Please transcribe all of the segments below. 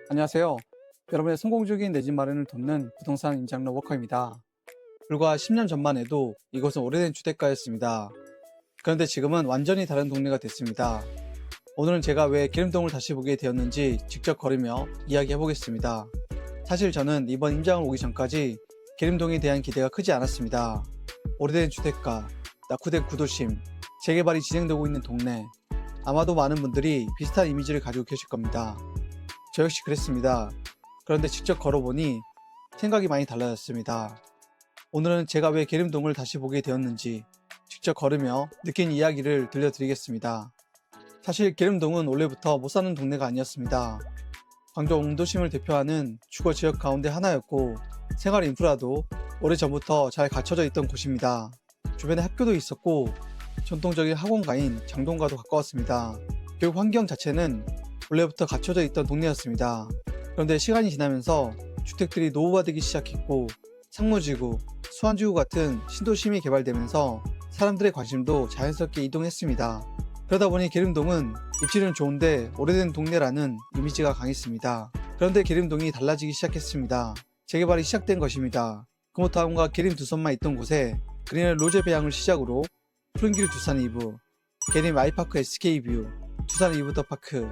안녕하세요. 여러분의 성공적인 내 집 마련을 돕는 부동산 임장로 워커입니다. 불과 10년 전만 해도 이곳은 오래된 주택가였습니다. 그런데 지금은 완전히 다른 동네가 됐습니다. 오늘은 제가 왜 기름동을 다시 보게 되었는지 직접 걸으며 이야기해 보겠습니다. 사실 저는 이번 임장을 오기 전까지 기름동에 대한 기대가 크지 않았습니다. 오래된 주택가, 낙후된 구도심, 재개발이 진행되고 있는 동네, 아마도 많은 분들이 비슷한 이미지를 가지고 계실 겁니다. 저 역시 그랬습니다. 그런데 직접 걸어보니 생각이 많이 달라졌습니다. 오늘은 제가 왜 계림동을 다시 보게 되었는지 직접 걸으며 느낀 이야기를 들려드리겠습니다. 사실 계림동은 원래부터 못 사는 동네가 아니었습니다. 광주 옹도심을 대표하는 주거 지역 가운데 하나였고 생활 인프라도 오래전부터 잘 갖춰져 있던 곳입니다. 주변에 학교도 있었고 전통적인 학원가인 장동과도 가까웠습니다. 교육 환경 자체는 원래부터 갖춰져 있던 동네였습니다. 그런데 시간이 지나면서 주택들이 노후화되기 시작했고 상무지구, 수완지구 같은 신도심이 개발되면서 사람들의 관심도 자연스럽게 이동했습니다. 그러다 보니 계림동은 입지는 좋은데 오래된 동네라는 이미지가 강했습니다. 그런데 계림동이 달라지기 시작했습니다. 재개발이 시작된 것입니다. 금호타운과 계림 두선만 있던 곳에 그린엘 로제 배양을 시작으로 푸른길 두산 이브, 계림 아이파크 SK뷰, 두산 이브더파크,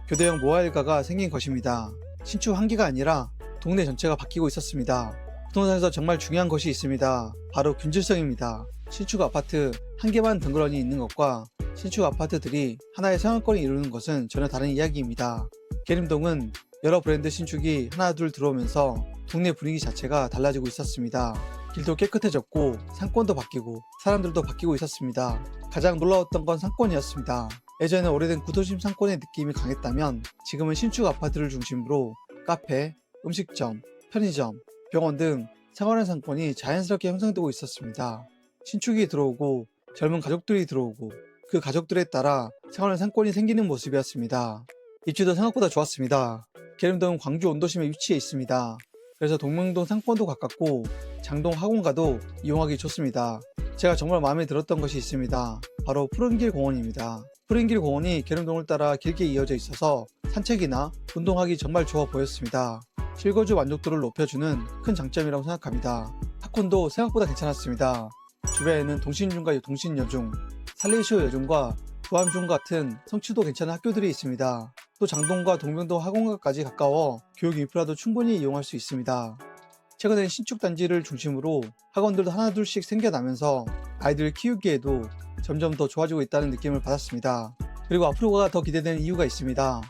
교대형 모아일가가 생긴 것입니다. 신축 한 개가 아니라 동네 전체가 바뀌고 있었습니다. 부동산에서 정말 중요한 것이 있습니다. 바로 균질성입니다. 신축 아파트 한 개만 덩그러니 있는 것과 신축 아파트들이 하나의 생활권을 이루는 것은 전혀 다른 이야기입니다. 계림동은 여러 브랜드 신축이 하나 둘 들어오면서 동네 분위기 자체가 달라지고 있었습니다. 길도 깨끗해졌고 상권도 바뀌고 사람들도 바뀌고 있었습니다. 가장 놀라웠던 건 상권이었습니다. 예전에 오래된 구도심 상권의 느낌이 강했다면 지금은 신축 아파트를 중심으로 카페, 음식점, 편의점, 병원 등 생활형 상권이 자연스럽게 형성되고 있었습니다. 신축이 들어오고 젊은 가족들이 들어오고 그 가족들에 따라 생활형 상권이 생기는 모습이었습니다. 입지도 생각보다 좋았습니다. 계림동은 광주 온도심에 위치해 있습니다. 그래서 동명동 상권도 가깝고 장동 학원가도 이용하기 좋습니다. 제가 정말 마음에 들었던 것이 있습니다. 바로 푸른길 공원입니다. 푸른길 공원이 계림동을 따라 길게 이어져 있어서 산책이나 운동하기 정말 좋아 보였습니다. 실거주 만족도를 높여주는 큰 장점이라고 생각합니다. 학군도 생각보다 괜찮았습니다. 주변에는 동신중과 동신여중, 살레시오 여중과 부암중 같은 성취도 괜찮은 학교들이 있습니다. 또 장동과 동명동 학원가까지 가까워 교육 인프라도 충분히 이용할 수 있습니다. 최근엔 신축 단지를 중심으로 학원들도 하나둘씩 생겨나면서 아이들 키우기에도 점점 더 좋아지고 있다는 느낌을 받았습니다. 그리고 앞으로가 더 기대되는 이유가 있습니다.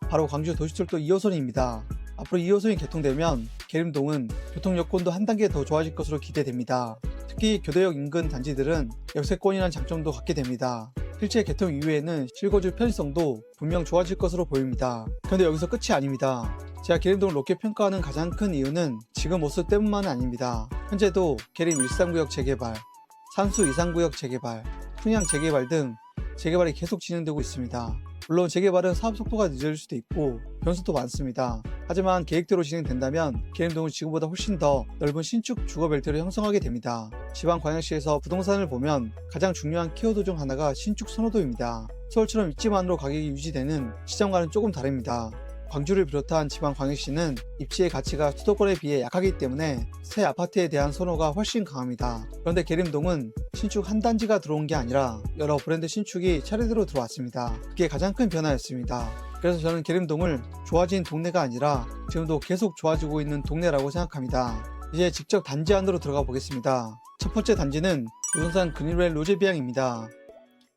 바로 광주 도시철도 2호선입니다. 앞으로 2호선이 개통되면 계림동은 교통 여건도 한 단계 더 좋아질 것으로 기대됩니다. 특히 교대역 인근 단지들은 역세권이라는 장점도 갖게 됩니다. 실제 개통 이후에는 실거주 편의성도 분명 좋아질 것으로 보입니다. 그런데 여기서 끝이 아닙니다. 제가 계림동을 높게 평가하는 가장 큰 이유는 지금 모습 때문만은 아닙니다. 현재도 계림 1상구역 재개발, 산수 2상구역 재개발, 풍양 재개발 등 재개발이 계속 진행되고 있습니다. 물론 재개발은 사업 속도가 늦어질 수도 있고 변수도 많습니다. 하지만 계획대로 진행된다면 계림동은 지금보다 훨씬 더 넓은 신축 주거벨트를 형성하게 됩니다. 지방광역시에서 부동산을 보면 가장 중요한 키워드 중 하나가 신축 선호도입니다. 서울처럼 입지만으로 가격이 유지되는 시장과는 조금 다릅니다. 광주를 비롯한 지방광역시는 입지의 가치가 수도권에 비해 약하기 때문에 새 아파트에 대한 선호가 훨씬 강합니다. 그런데 계림동은 신축 한 단지가 들어온 게 아니라 여러 브랜드 신축이 차례대로 들어왔습니다. 그게 가장 큰 변화였습니다. 그래서 저는 계림동을 좋아진 동네가 아니라 지금도 계속 좋아지고 있는 동네라고 생각합니다. 이제 직접 단지 안으로 들어가 보겠습니다. 첫 번째 단지는 부동산 그린웰 로제비앙입니다.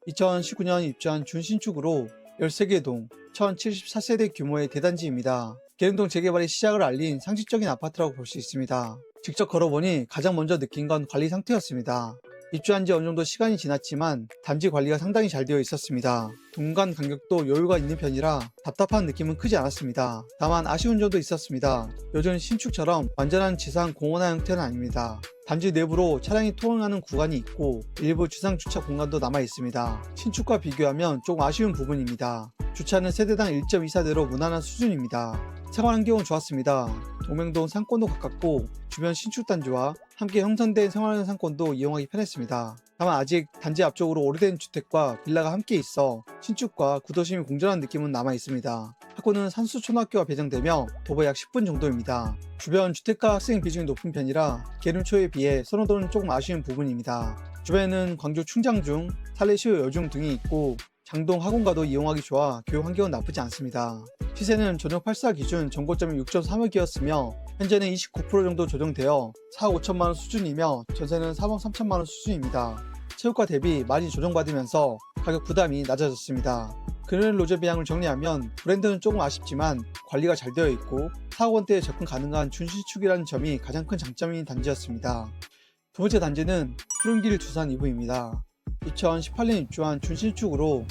2019년 입주한 준신축으로 13개 동 1074세대 규모의 대단지입니다. 계림동 재개발의 시작을 알린 상징적인 아파트라고 볼 수 있습니다. 직접 걸어보니 가장 먼저 느낀 건 관리 상태였습니다. 입주한 지 어느 정도 시간이 지났지만 단지 관리가 상당히 잘 되어 있었습니다. 동간 간격도 여유가 있는 편이라 답답한 느낌은 크지 않았습니다. 다만 아쉬운 점도 있었습니다. 요즘 신축처럼 완전한 지상 공원화 형태는 아닙니다. 단지 내부로 차량이 통행하는 구간이 있고 일부 지상 주차 공간도 남아 있습니다. 신축과 비교하면 조금 아쉬운 부분입니다. 주차는 세대당 1.24대로 무난한 수준입니다. 생활 환경은 좋았습니다. 동명동 상권도 가깝고 주변 신축 단지와 함께 형성된 생활형 상권도 이용하기 편했습니다. 다만 아직 단지 앞쪽으로 오래된 주택과 빌라가 함께 있어 신축과 구도심이 공존한 느낌은 남아 있습니다. 학구는 산수초등학교가 배정되며 도보 약 10분 정도입니다. 주변 주택가 학생 비중이 높은 편이라 계룡초에 비해 선호도는 조금 아쉬운 부분입니다. 주변에는 광주 충장중, 살레시오 여중 등이 있고 장동 학원가도 이용하기 좋아 교육 환경은 나쁘지 않습니다. 시세는 저녁 8사 기준 전고점이 6.3억이었으며 현재는 29% 정도 조정되어 4억 5천만원 수준이며 전세는 3억 3천만원 수준입니다. 최고가 대비 많이 조정받으면서 가격 부담이 낮아졌습니다. 그늘 로제 배양을 정리하면 브랜드는 조금 아쉽지만 관리가 잘 되어 있고 4억 원대에 접근 가능한 준신축이라는 점이 가장 큰 장점인 단지였습니다. 두 번째 단지는 푸른길 두산 2부입니다. 2018년 입주한 준신축으로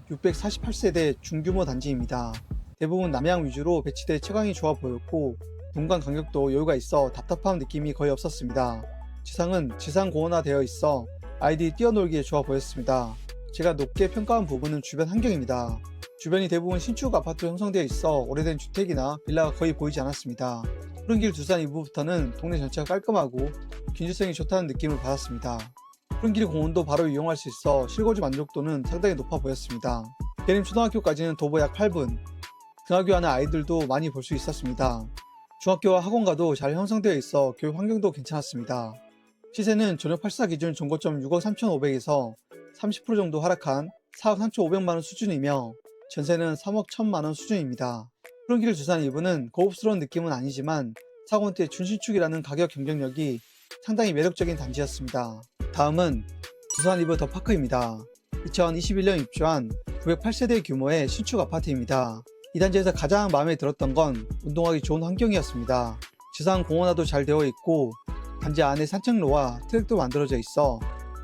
648세대 중규모 단지입니다. 대부분 남향 위주로 배치돼 채광이 좋아 보였고 동강 간격도 여유가 있어 답답한 느낌이 거의 없었습니다. 지상은 지상 고온화되어 있어 아이들이 뛰어놀기에 좋아 보였습니다. 제가 높게 평가한 부분은 주변 환경입니다. 주변이 대부분 신축 아파트로 형성되어 있어 오래된 주택이나 빌라가 거의 보이지 않았습니다. 푸른길 두산 2부부터는 동네 전체가 깔끔하고 균질성이 좋다는 느낌을 받았습니다. 푸른길 공원도 바로 이용할 수 있어 실거주 만족도는 상당히 높아 보였습니다. 계림 초등학교까지는 도보 약 8분, 등하교하는 아이들도 많이 볼 수 있었습니다. 중학교와 학원가도 잘 형성되어 있어 교육 환경도 괜찮았습니다. 시세는 저녁 8사 기준 전고점 6억 3,500에서 30% 정도 하락한 4억 3,500만원 수준이며 전세는 3억 1,000만원 수준입니다. 푸른길 두산 2부는 고급스러운 느낌은 아니지만 4억 원대 준신축이라는 가격 경쟁력이 상당히 매력적인 단지였습니다. 다음은 두산 2부 더 파크입니다. 2021년 입주한 908세대 규모의 신축 아파트입니다. 이 단지에서 가장 마음에 들었던 건 운동하기 좋은 환경이었습니다. 지상 공원화도 잘 되어 있고 단지 안에 산책로와 트랙도 만들어져 있어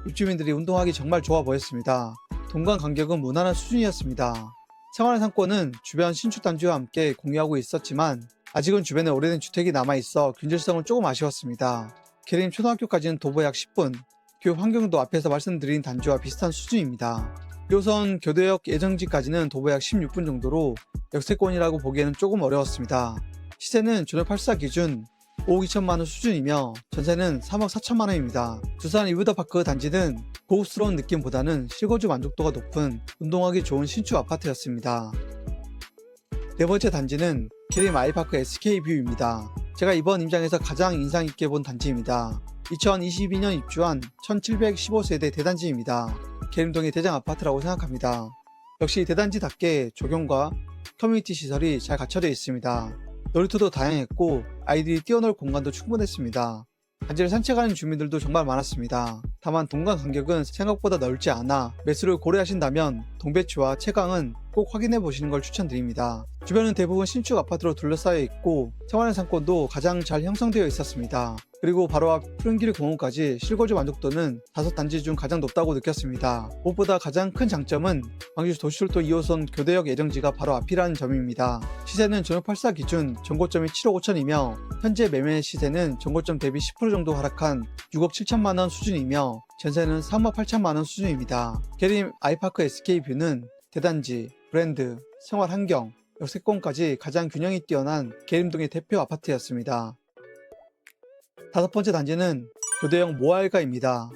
입주민들이 운동하기 정말 좋아 보였습니다. 동강 간격은 무난한 수준이었습니다. 생활 상권은 주변 신축 단지와 함께 공유하고 있었지만 아직은 주변에 오래된 주택이 남아있어 균질성은 조금 아쉬웠습니다. 계림 초등학교까지는 도보 약 10분, 교육 환경도 앞에서 말씀드린 단지와 비슷한 수준입니다. 1호선 교대역 예정지까지는 도보 약 16분 정도로 역세권이라고 보기에는 조금 어려웠습니다. 시세는 저녁 8사 기준 5억 2천만원 수준이며 전세는 3억 4천만원입니다. 두산 이브더파크 단지는 고급스러운 느낌보다는 실거주 만족도가 높은 운동하기 좋은 신축 아파트였습니다. 네 번째 단지는 계림 아이파크 SK뷰입니다. 제가 이번 임장에서 가장 인상있게 본 단지입니다. 2022년 입주한 1715세대 대단지입니다. 계림동의 대장 아파트라고 생각합니다. 역시 대단지답게 조경과 커뮤니티 시설이 잘 갖춰져 있습니다. 놀이터도 다양했고 아이들이 뛰어놀 공간도 충분했습니다. 단지를 산책하는 주민들도 정말 많았습니다. 다만 동강 간격은 생각보다 넓지 않아 매수를 고려하신다면 동배추와 채광은 꼭 확인해 보시는 걸 추천드립니다. 주변은 대부분 신축 아파트로 둘러싸여 있고 생활의 상권도 가장 잘 형성되어 있었습니다. 그리고 바로 앞 푸른길 공원까지 실거주 만족도는 5단지 중 가장 높다고 느꼈습니다. 무엇보다 가장 큰 장점은 광주 도시철도 2호선 교대역 예정지가 바로 앞이라는 점입니다. 시세는 저녁 8사 기준 전고점이 7억 5천이며 현재 매매 시세는 전고점 대비 10% 정도 하락한 6억 7천만원 수준이며 전세는 3억 8천만원 수준입니다. 계림 아이파크 SK뷰는 대단지, 브랜드, 생활 환경, 역세권까지 가장 균형이 뛰어난 계림동의 대표 아파트였습니다. 다섯 번째 단지는 교대역 모알가입니다.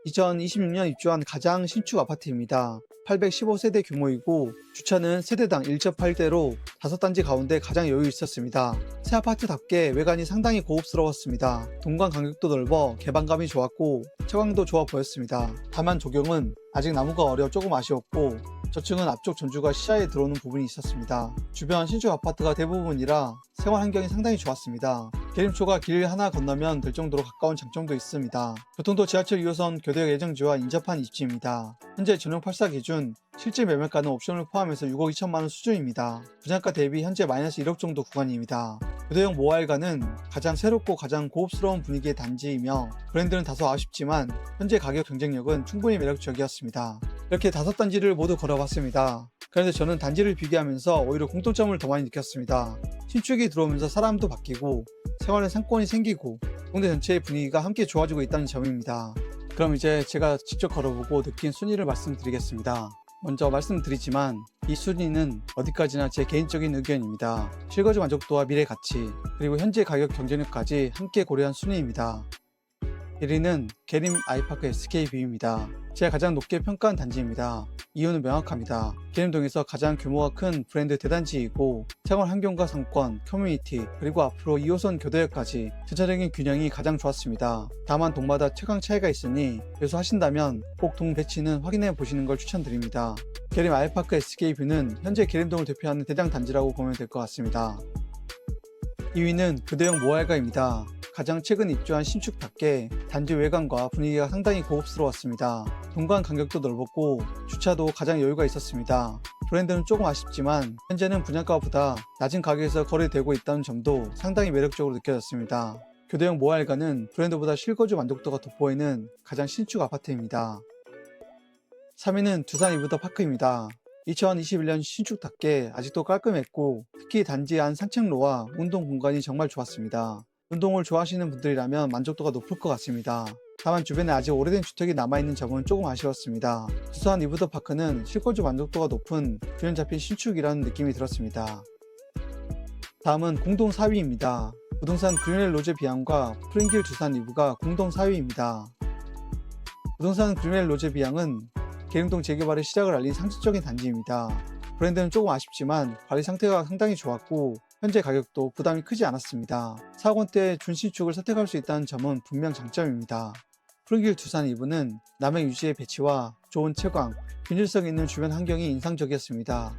2026년 입주한 가장 신축 아파트입니다. 815세대 규모이고 주차는 세대당 1.8대로 5단지 가운데 가장 여유 있었습니다. 새 아파트답게 외관이 상당히 고급스러웠습니다. 동강 간격도 넓어 개방감이 좋았고 채광도 좋아 보였습니다. 다만 조경은 아직 나무가 어려 조금 아쉬웠고 저층은 앞쪽 전주가 시야에 들어오는 부분이 있었습니다. 주변 신축 아파트가 대부분이라 생활 환경이 상당히 좋았습니다. 계림초가 길 하나 건너면 될 정도로 가까운 장점도 있습니다. 교통도 지하철 2호선 교대역 예정지와 인접한 입지입니다. 현재 전용 8사 기준 실제 매매가는 옵션을 포함해서 6억 2천만원 수준입니다. 분양가 대비 현재 마이너스 1억 정도 구간입니다. 교대역 모알가는 가장 새롭고 가장 고급스러운 분위기의 단지이며 브랜드는 다소 아쉽지만 현재 가격 경쟁력은 충분히 매력적이었습니다. 이렇게 5단지를 모두 걸어봤습니다. 그런데 저는 단지를 비교하면서 오히려 공통점을 더 많이 느꼈습니다. 신축이 들어오면서 사람도 바뀌고 생활의 상권이 생기고 동네 전체의 분위기가 함께 좋아지고 있다는 점입니다. 그럼 이제 제가 직접 걸어보고 느낀 순위를 말씀드리겠습니다. 먼저 말씀드리지만 이 순위는 어디까지나 제 개인적인 의견입니다. 실거주 만족도와 미래 가치 그리고 현재 가격 경쟁력까지 함께 고려한 순위입니다. 1위는 계림 아이파크 SK뷰입니다. 제가 가장 높게 평가한 단지입니다. 이유는 명확합니다. 계림동에서 가장 규모가 큰 브랜드 대단지이고 생활 환경과 상권, 커뮤니티, 그리고 앞으로 2호선 교대역까지 전체적인 균형이 가장 좋았습니다. 다만 동마다 최강 차이가 있으니 매수하신다면 꼭 동 배치는 확인해 보시는 걸 추천드립니다. 계림 아이파크 SK뷰는 현재 계림동을 대표하는 대장 단지라고 보면 될 것 같습니다. 2위는 교대역 모알가입니다. 가장 최근 입주한 신축답게 단지 외관과 분위기가 상당히 고급스러웠습니다. 동관 간격도 넓었고 주차도 가장 여유가 있었습니다. 브랜드는 조금 아쉽지만 현재는 분양가보다 낮은 가격에서 거래되고 있다는 점도 상당히 매력적으로 느껴졌습니다. 교대역 모알가는 브랜드보다 실거주 만족도가 돋보이는 가장 신축 아파트입니다. 3위는 두산 이브더파크입니다. 2021년 신축답게 아직도 깔끔했고 특히 단지 안 산책로와 운동 공간이 정말 좋았습니다. 운동을 좋아하시는 분들이라면 만족도가 높을 것 같습니다. 다만 주변에 아직 오래된 주택이 남아있는 점은 조금 아쉬웠습니다. 두산 이브더파크는 실거주 만족도가 높은 균형 잡힌 신축이라는 느낌이 들었습니다. 다음은 공동 4위입니다. 부동산 그린웰 로제 비앙과 프린길 두산 이브가 공동 4위입니다. 부동산 그린웰 로제 비앙은 계림동 재개발의 시작을 알린 상징적인 단지입니다. 브랜드는 조금 아쉽지만 관리 상태가 상당히 좋았고 현재 가격도 부담이 크지 않았습니다. 4억 원대의 준신축을 선택할 수 있다는 점은 분명 장점입니다. 프린길 두산 이브는 남행 유지의 배치와 좋은 채광, 균질성 있는 주변 환경이 인상적이었습니다.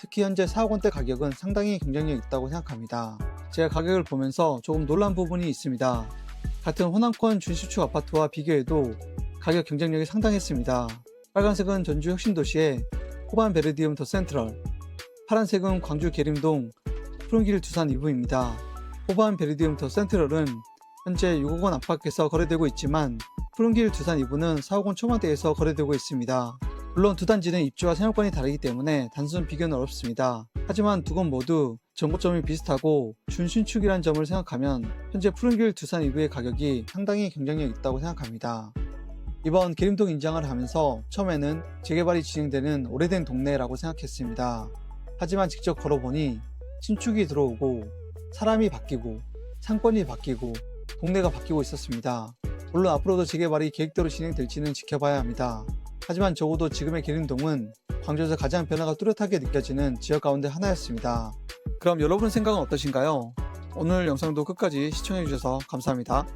특히 현재 4억 원대 가격은 상당히 경쟁력 있다고 생각합니다. 제가 가격을 보면서 조금 놀란 부분이 있습니다. 같은 호남권 준신축 아파트와 비교해도 가격 경쟁력이 상당했습니다. 빨간색은 전주 혁신도시의 호반 베르디움 더 센트럴, 파란색은 광주 계림동 프린길 두산 이브입니다. 호반 베르디움 더 센트럴은 현재 6억 원 안팎에서 거래되고 있지만 프린길 두산 이브는 4억 원 초반대에서 거래되고 있습니다. 물론 두 단지는 입주와 생활권이 다르기 때문에 단순 비교는 어렵습니다. 하지만 두 곳 모두 정보점이 비슷하고 준신축이라는 점을 생각하면 현재 프린길 두산 이브의 가격이 상당히 경쟁력 있다고 생각합니다. 이번 계림동 인장을 하면서 처음에는 재개발이 진행되는 오래된 동네라고 생각했습니다. 하지만 직접 걸어보니 신축이 들어오고 사람이 바뀌고 상권이 바뀌고 동네가 바뀌고 있었습니다. 물론 앞으로도 재개발이 계획대로 진행될지는 지켜봐야 합니다. 하지만 적어도 지금의 계림동은 광주에서 가장 변화가 뚜렷하게 느껴지는 지역 가운데 하나였습니다. 그럼 여러분 생각은 어떠신가요? 오늘 영상도 끝까지 시청해주셔서 감사합니다.